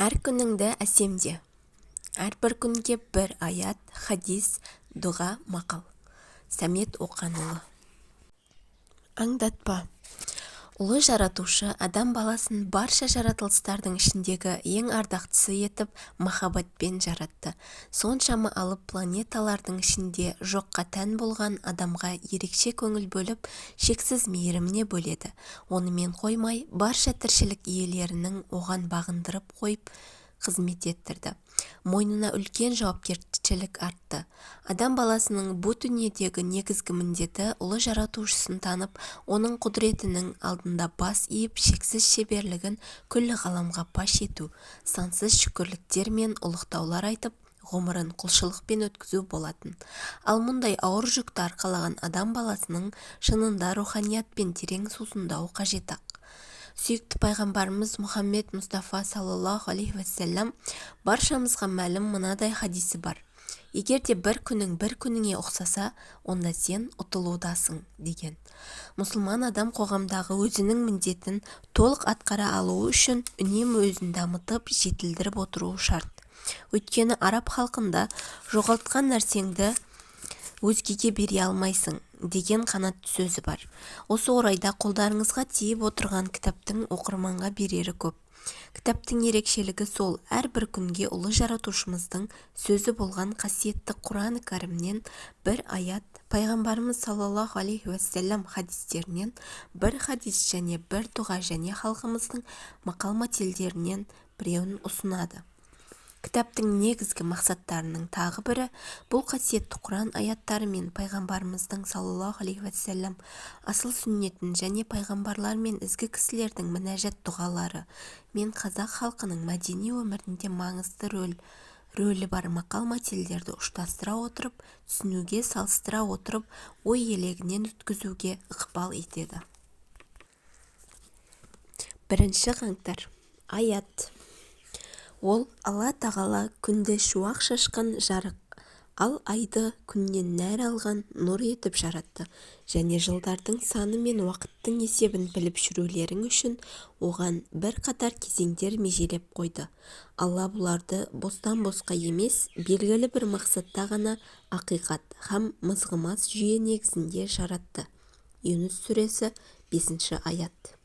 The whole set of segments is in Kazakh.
Әр күніңді әсемде. Әрбір күнге бір аят, хадис, дұға, мақал. Сәмет Оқанұлы. Аңдатпа. Ұлы жаратушы адам баласын барша жаратылыстардың ішіндегі ең ардақтысы етіп махаббатпен жаратты. Соншама алып планеталардың ішінде жоққа тән болған адамға ерекше көңіл бөліп, шексіз мейіріміне бөледі. Онымен қоймай, барша тіршілік иелерінің оған бағындырып қойып, қызмет еттірді. Мойнына үлкен жауапкершілік артты. Адам баласының бұл дүниедегі негізгі міндеті ұлы жаратушысын танып, оның құдіретінің алдында бас иіп, шексіз шеберлігін күллі ғаламға паш ету, сансыз шүкірліктер мен ұлықтаулар айтып, ғұмырын құлшылықпен өткізу болатын. Ал мұндай ауыр жүкті арқалаған адам баласының шынында руханиятпен терең сусындауы қажет-ақ. Сүйікті пайғамбарымыз Мұхаммед Мұстафа саллаллаху алейхи вассалам баршамызға мәлім мынадай хадисі бар. Егер де бір күнің бір күніңе ұқсаса, онда сен ұтылудасың деген. Мұсылман адам қоғамдағы өзінің міндетін толық атқара алуы үшін үнемі өзін дамытып, жетілдіріп отыруы шарт. Өйткені араб халқында жоғалтқан нәрсеңді өзгеге бере алмайсың деген қанатты сөзі бар. Осы орайда қолдарыңызға тиіп отырған кітаптың оқырманға берері көп. Кітаптың ерекшелігі сол, әрбір күнге ұлы жаратушымыздың сөзі болған қасиетті Құран кәрімнен бір аят, пайғамбарымыз саллаллаху алейхи уассалам хадистерінен бір хадис және бір дұға және халқымыздың мақал-мәтелдерінен біреуін ұсынады. Кітаптың негізгі мақсаттарының тағы бірі бұл қасиетті Құран аяттары мен пайғамбарымыздың саллаллаху алейхи уассалам асыл сүннетін және пайғамбарлар мен ізгі кісілердің мінәжат дұғалары мен қазақ халқының мәдени өмірінде маңызды рөлі бар мақал-мәтелдерді ұштастыра отырып, түсінуге, салыстыра отырып, ой елегінен өткізуге ықпал етеді. 1 қаңтар. Аят. Ол Алла тағала күнді шуақ шашқан жарық, ал айды күннен нәр алған нұр етіп жаратты, және жылдардың саны мен уақыттың есебін біліп жүрулерің үшін оған бір қатар кезеңдер межелеп қойды. Алла бұларды бостан-босқа емес, белгілі бір мақсатта ғана ақиқат һәм мызғымас жүйе негізінде жаратты. Юнус сүресі 5 аят.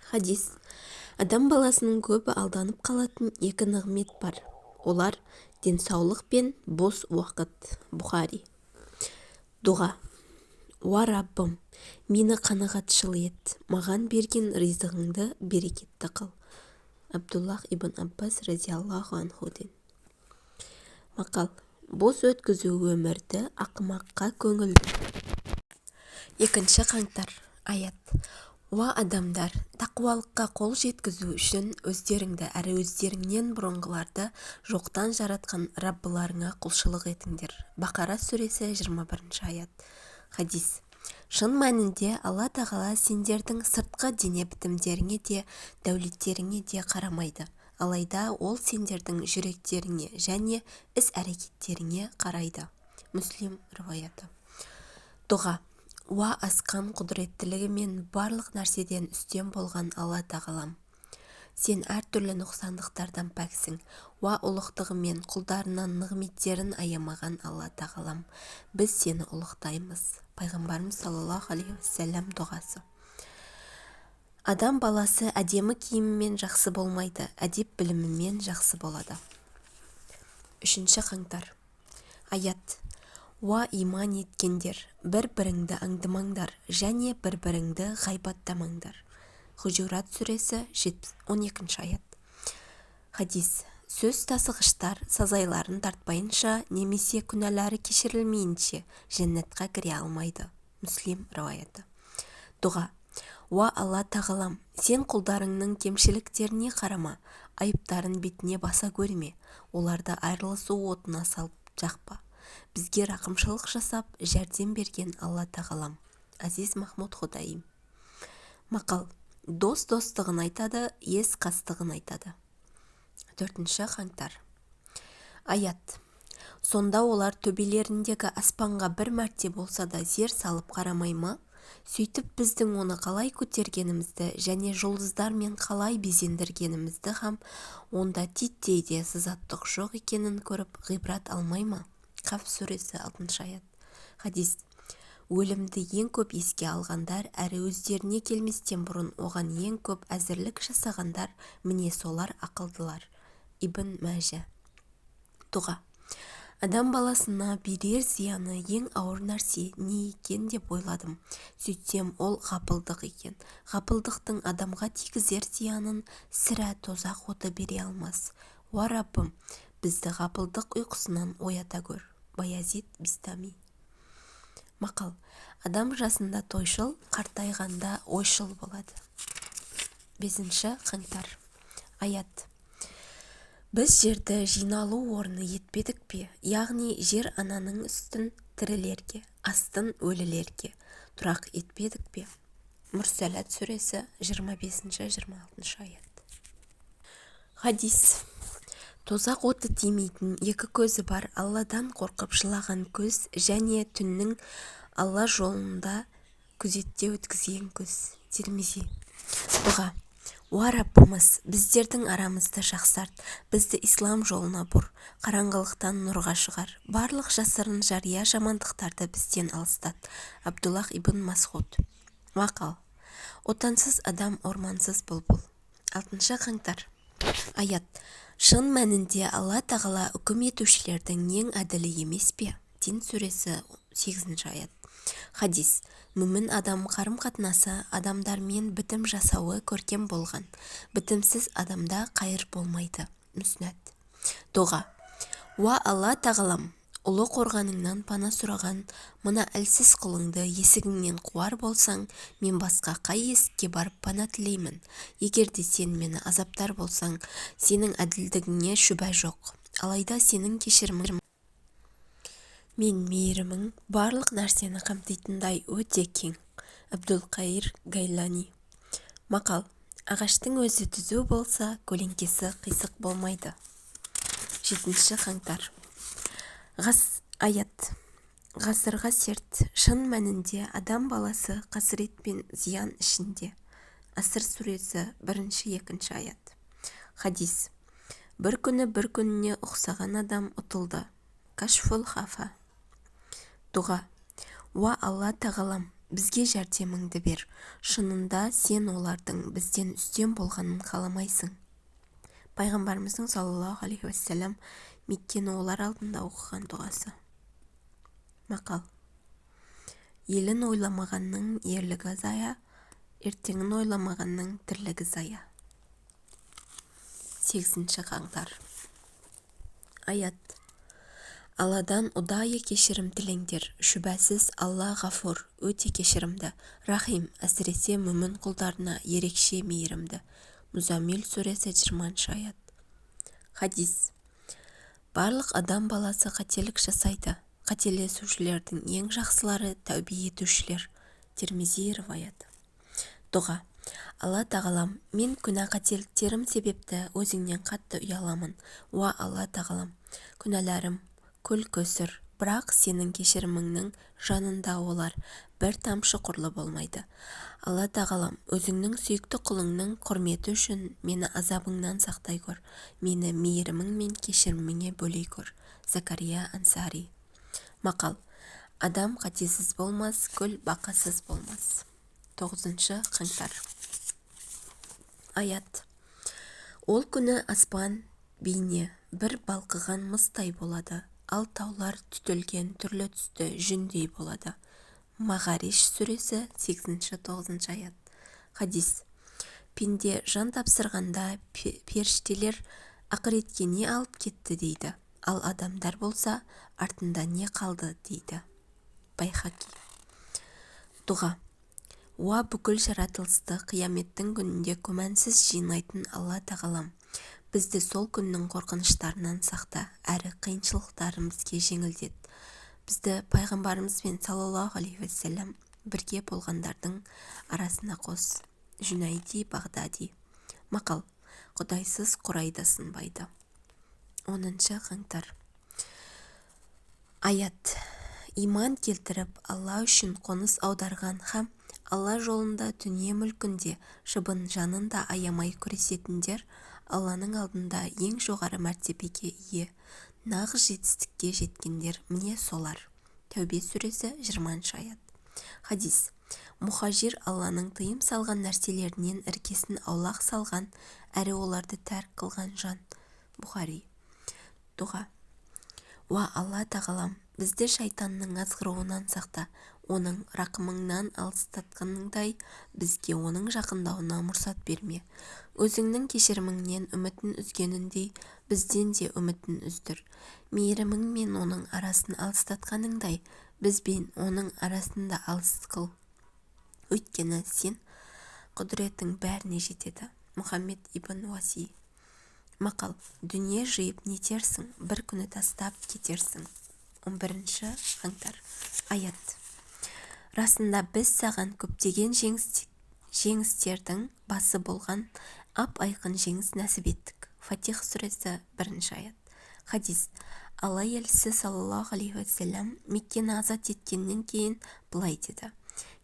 Хадис. Адам баласының көбі алданып қалатын екі нығмет бар. Олар денсаулық пен бос уақыт. Бұхари. Дұға. Уа Раббым, мені қанағатшыл ет, маған берген ризығыңды берекетті қыл. Абдуллах ибн Аббас разиаллаху анхуден. Мақал. Бос өткізу өмірді ақымаққа көңілді. 2 қаңтар. Аят. Уа адамдар, тақуалыққа қол жеткізу үшін өздеріңді әрі өздеріңнен бұрынғыларды жоқтан жаратқан Раббыларыңа құлшылық етіңдер. Бақара сүресі 21 аят. Хадис. Шын мәнінде Алла тағала сендердің сыртқы дене бітімдеріңе де, дәулеттеріңе де қарамайды. Алайда ол сендердің жүректеріңе және іс-әрекеттеріңе қарайды. Муслим риуаяты. Дұға. Уа асқан құдіреттілігі мен барлық нәрседен үстем болған Алла тағалам. Сен әртүрлі нұқсандықтардан пәксің. Уа ұлықтығы мен құлдарынан нығметтерін аямаған Алла тағалам. Біз сені ұлықтаймыз. Пайғамбарымыз саллаллаху алейхи вассалам дұғасы. Адам баласы әдемі киімімен жақсы болмайды, әдеп білімімен жақсы болады. 3 қаңтар. Аят. Уа иман еткендер, бір-біріңді аңдымаңдар және бір-біріңді ғайбаттамаңдар. Хужурат сүресі 12 аят. Хадис. Сөз тасығыштар сазайларын тартпайынша немесе күнәлары кешірілмейінше жәннатқа кіре алмайды. Муслим риуаяты. Дұға. Уа Алла тағалам, сен құлдарыңның кемшіліктеріне қарама, айыптарын бетіне баса көрме, оларды айырылысу отына салып жақпа. Бізге рақымшылық жасап, жәрдем берген Алла тағалам. Азиз Махмуд Худаим. Мақал. Дос достығын айтады, ес қастығын айтады. 4 қаңтар. Аят. Сонда олар төбелеріндегі аспанға бір мәрте болса да зер салып қарамай ма? сөйтіп біздің оны қалай көтергенімізді және жұлдыздармен қалай безендіргенімізді һәм онда титтей де сызаттық жоқ екенін көріп ғибрат алмай ма? Қаф сүресі 6 аят. Хадис: өлімді ең көп еске алғандар әрі өздеріне келместен бұрын оған ең көп әзірлік жасағандар, міне солар ақылдылар. Ибн Мәжә. Дұға: адам баласына берер зияны ең ауыр нәрсе не екен деп ойладым. Сөйтсем ол ғапылдық екен. Ғапылдықтың адамға тигізер зиянын сірә тозақ оты бере алмас. Уа Раббым, бізді ғапылдық ұйқысынан оята көр. Баязид Бистами. Мақал: адам жасында тойшыл, қартайғанда ойшыл болады. 5 қаңтар. Аят: біз жерді жиналу орны етпедік пе, яғни жер ананың үстін тірілерге, астын өлілерге тұрақ етпедік пе? Мүрсәләт сүресі 25-26 аят. Хадис: тозақ оты тимейтін екі көзі бар Алладан қорқып жылаған көз және түннің Алла жолында күзетте өткізген көз. Тирмизи. Дұға: уа Раббымыз, біздердің арамызды жақсарт, бізді ислам жолына бұр, қараңғылықтан нұрға шығар, барлық жасырын жария жамандықтарды бізден алыстат. Абдуллах ибн Масғуд. Мақал: отансыз адам ормансыз бұлбұл. 6 қаңтар. Аят: шын мәнінде Алла тағала үкім етушілердің ең әділі емес пе? Тин сүресі 8 аят. Хадис: мүмін адам қарым-қатынасы адамдармен бітім жасауы көркем болған. Бітімсіз адамда қайыр болмайды. Мүснәд. Дұға: уа Алла тағалам, ұлы қорғаныңнан пана сұраған мына әлсіз құлыңды есігіңнен қуар болсаң, мен басқа қай есікке барып пана тілеймін? Егер де сен мені азаптар болсаң, сенің әділдігіңе шүбә жоқ. Алайда сенің кешірімің мен мейірімің барлық нәрсені қамтитындай өте кең. Абдул-Қаир Гайлани. Мақал: ағаштың өзі түзу болса, көлеңкесі қисық болмайды. 7 қаңтар. Аят: ғасырға серт, шын мәнінде адам баласы қасірет пен зиян ішінде. Асыр сүресі 1-2 аят. Хадис: бір күні бір күніне ұқсаған адам ұтылды. Кашфул хафа. Дұға: уа Алла тағалам, бізге жәрдеміңді бер, шынында сен олардың бізден үстем болғанын қаламайсың. Пайғамбарымыздың саллаллаху алейхи уассалам Меккені олар алдында оқыған дұғасы. Мақал: елін ойламағанның ерлігі зая, ертеңін ойламағанның тірлігі зая. 8 қаңтар. Аят: Алладан ұдайы кешірім тілеңдер, шүбәсіз Алла ғафур, өте кешірімді, рахим, әсіресе мүмін құлдарына ерекше мейірімді. Музаммил сүресі 20 аят. Хадис: барлық адам баласы қателік жасайды, қателесушілердің ең жақсылары тәубе етушілер. Тирмизи риwayat. Дұға: Алла тағалам, мен күнә қателіктерім себепті өзіңнен қатты ұяламын. Уа Алла тағалам, күнәләрім күл көсір, бірақ сенің кешіріміңнің жанында олар бір тамшы құрлы болмайды. Алла тағалам, өзіңнің сүйікті құлыңның құрметі үшін мені азабыңнан сақтай көр, мені мейірімің мен кешіріміңе бөлей көр. Закария Ансари. Мақал: адам қатесіз болмас, күл бақасыз болмас. 9 қаңтар. Аят: ол күні аспан бейне бір балқыған мыстай болады, ал таулар түтілген түрлі түсті жүндей болады. Мағариш сүресі 8-9 аят. Хадис: пенде жан тапсырғанда періштелер ақыретке не алып кетті дейді, ал адамдар болса артында не қалды дейді. Байхақи. Дұға: уа бүкіл жаратылысты қияметтің күнінде күмәнсіз жинайтын Алла тағалам, бізді сол күннің қорқыныштарынан сақта, әрі қиыншылықтарымызге жеңілдет. Бізді пайғамбарымызбен саллаллаху алейхи уассалам бірге болғандардың арасына қос. Жүнайди Бағдади. Мақал: құдайсыз құрайды сынбайды. 10 қаңтар. Аят: иман келтіріп Алла үшін қоныс аударған һәм Алла жолында дүние мүлкінде шыбын жанын да аямай күресетіндер Алланың алдында ең жоғары мәртебеге ие, нағыз жетістікке жеткендер міне солар. Тәубе сүресі 20 аят. Хадис. Мұхажир Алланың тыйым салған нәрселерінен іргесін аулақ салған, әрі оларды тәрк қылған жан. Бұхари. Дұға. Уа Алла тағалам, бізді шайтанның азғыруынан сақта, оның рақымыңнан алыстатқаныңдай, бізге оның жақындауына мұрсат берме. Өзіңнің кешіріміңнен үмітін үзгеніндей, бізден де үмітін үздір. Мейірімің мен оның арасын алыстатқаныңдай, бізбен оның арасында алыс қыл. Өйткені сен құдіретің бәріне жетеді. Мұхаммед ибн Уаси. Мақал. Дүние жиып нетерсің, бір күні тастап кетерсің. 11 қаңтар. Аят. Расында біз саған көптеген жеңістердің басы болған ап-айқын жеңіс нәсіп еттік. Фатих сүресі 1 аят. Хадис. Алла елшісі саллаллаху алейхи уассалам Меккені азат еткеннен кейін былай деді.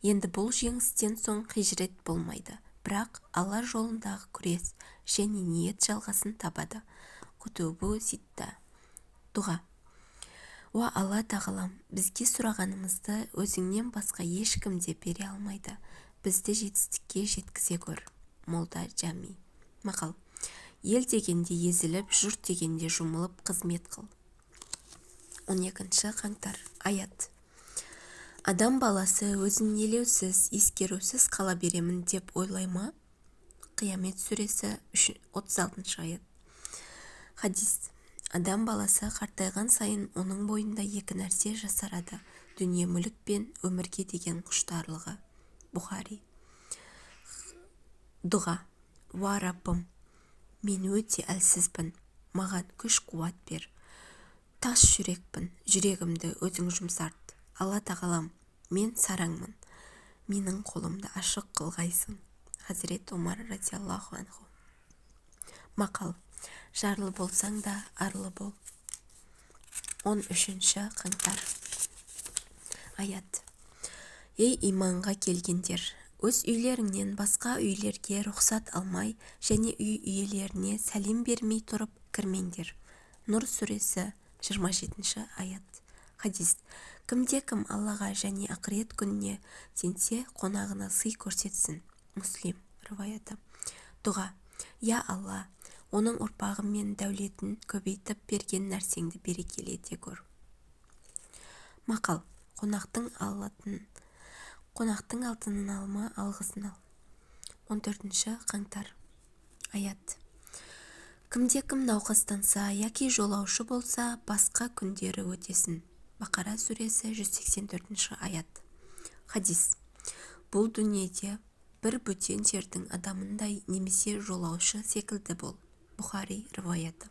Енді бұл жеңістен соң хижрет болмайды, бірақ Алла жолындағы күрес және ниет жалғасын табады. Кутубу ситта. Дұға. Уа Алла тағалам, бізге сұрағанымызды өзіңнен басқа ешкім де бере алмайды. Бізді жетістікке жеткізе көр. Молда Джами. Мақал. Ел дегенде езіліп, жұрт дегенде жұмылып қызмет қыл. 12 қаңтар. Аят. Адам баласы өзін елеусіз, ескерусіз қала беремін деп ойлай ма? Қиямет сүресі 36 аят. Хадис. Адам баласы қартайған сайын оның бойында екі нәрсе жасарады: дүние мүлік пен өмірге деген құштарлығы. Бұхари. Дұға. Уа Раббым, мен өте әлсізбін, маған күш-қуат бер. Тас жүрекпін, жүрегімді өзің жұмсарт. Алла тағалам, мен сараңмын, менің қолымды ашық қылғайсың. Хазірет Омар радиаллаху анху. Мақал. Жарлы болсаң да арлы бол. 13 қаңтар. Аят. Ей иманға келгендер, өз үйлеріңнен басқа үйлерге рұқсат алмай және үй иелеріне сәлем бермей тұрып кірмеңдер. Нұр сүресі 27 аят. Хадис. Кімде-кім Аллаға және ақырет күніне сенсе, қонағына сый көрсетсін. Муслим риуаяты. Дұға. Я Алла, оның ұрпағы мен дәулетін көбейтіп берген нәрсеңді берекелете көр. Мақал. Қонақтың алтынын алма, алғысын ал. 14 қаңтар. Аят. Кімде-кім науқастанса, яки жолаушы болса, басқа күндері өтесін. Бақара сүресі 184 аят. Хадис. Бұл дүниеде бір бөтен жердің адамындай немесе жолаушы секілді бол. Бұхари риуаяты.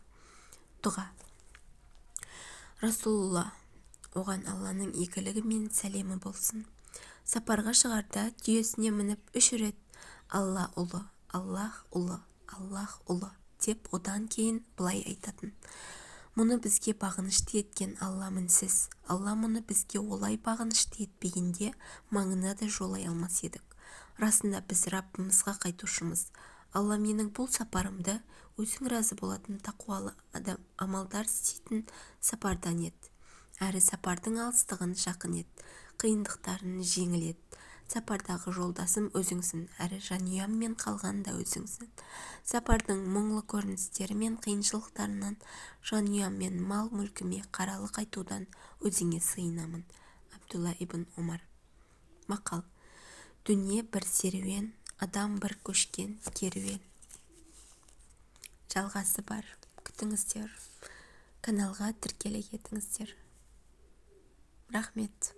Дұға. Расулулла, оған Алланың игілігі мен сәлемі болсын, сапарға шығарда түйесіне мініп 3 рет Алла ұлы, Аллах ұлы, Аллах ұлы деп одан кейін былай айтатын: мұны бізге бағынышты еткен Алла мінсіз. Алла мұны бізге олай бағынышты етпегенде маңына да жолай алмас едік. Расында біз Раббымызға қайтушымыз. Алла менің бұл сапарымды өзің разы болатын тақуалы амалдар істейтін сапардан ет. Әрі сапардың алыстығын жақын ет, қиындықтарын жеңіл ет. Сапардағы жолдасым өзіңсің, әрі жанұяммен қалған да өзіңсің. Сапардың мұңлы көріністері мен қиыншылықтарынан жанұям мен мал мүлкіме қаралы қайтудан өзіңе сыйынамын. Абдулла ибн Омар. Мақал. Дүние бір серуен, адам бір көшкен керуен. Жалғасы бар. Күтіңіздер. Каналға тіркеле кетіңіздер. Рахмет.